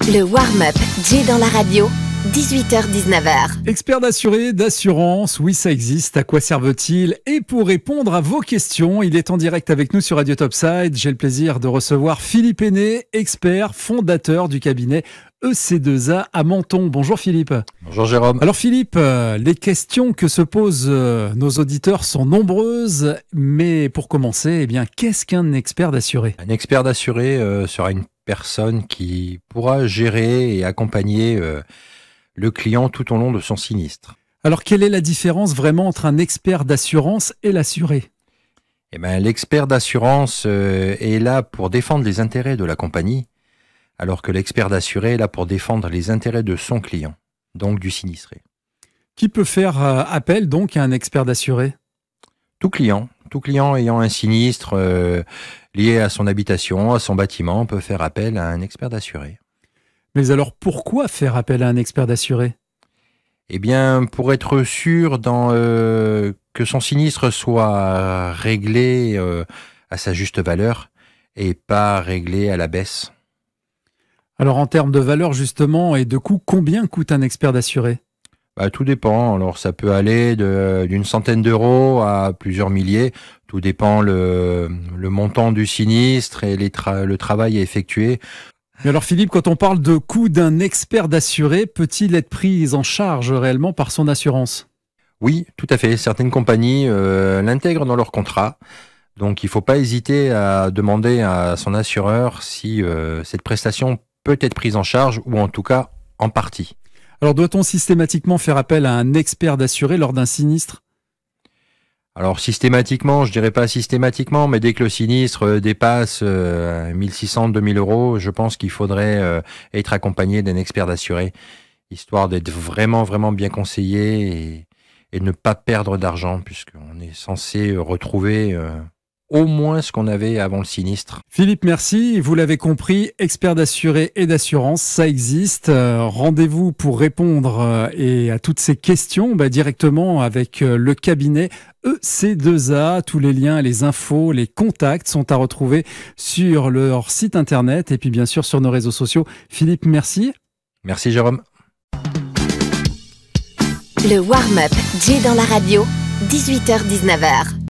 Le warm-up Jay dans la radio, 18h-19h. Expert d'assuré, d'assurance, oui ça existe, à quoi servent-ils? Et pour répondre à vos questions, il est en direct avec nous sur Radio Topside. J'ai le plaisir de recevoir Philippe Henné, expert, fondateur du cabinet EC2A à Menton. Bonjour Philippe. Bonjour Jérôme. Alors Philippe, les questions que se posent nos auditeurs sont nombreuses, mais pour commencer, eh bien, qu'est-ce qu'un expert d'assuré? Un expert d'assuré sera une personne qui pourra gérer et accompagner le client tout au long de son sinistre. Alors quelle est la différence vraiment entre un expert d'assurance et l'assuré? Eh ben, l'expert d'assurance est là pour défendre les intérêts de la compagnie, alors que l'expert d'assuré est là pour défendre les intérêts de son client, donc du sinistré. Qui peut faire appel donc à un expert d'assuré? Tout client ayant un sinistre lié à son habitation, à son bâtiment, peut faire appel à un expert d'assuré. Mais alors pourquoi faire appel à un expert d'assuré? Eh bien, pour être sûr que son sinistre soit réglé à sa juste valeur et pas réglé à la baisse. Alors en termes de valeur justement et de coût, combien coûte un expert d'assuré? Tout dépend. Alors ça peut aller d'une centaine d'euros à plusieurs milliers. Tout dépend le montant du sinistre et le travail à effectuer. Mais alors Philippe, quand on parle de coût d'un expert d'assuré, peut-il être pris en charge réellement par son assurance? Oui, tout à fait. Certaines compagnies l'intègrent dans leur contrat. Donc il ne faut pas hésiter à demander à son assureur si cette prestation peut être prise en charge ou en tout cas en partie. Alors doit-on systématiquement faire appel à un expert d'assuré lors d'un sinistre? Alors systématiquement, je dirais pas systématiquement, mais dès que le sinistre dépasse 1600-2000 euros, je pense qu'il faudrait être accompagné d'un expert d'assuré, histoire d'être vraiment bien conseillé et ne pas perdre d'argent, puisqu'on est censé retrouver au moins ce qu'on avait avant le sinistre. Philippe, merci. Vous l'avez compris, expert d'assuré et d'assurance, ça existe. Rendez-vous pour répondre et à toutes ces questions directement avec le cabinet EC2A. Tous les liens, les infos, les contacts sont à retrouver sur leur site internet et puis bien sûr sur nos réseaux sociaux. Philippe, merci. Merci Jérôme. Le warm-up Jay dans la radio, 18h-19h.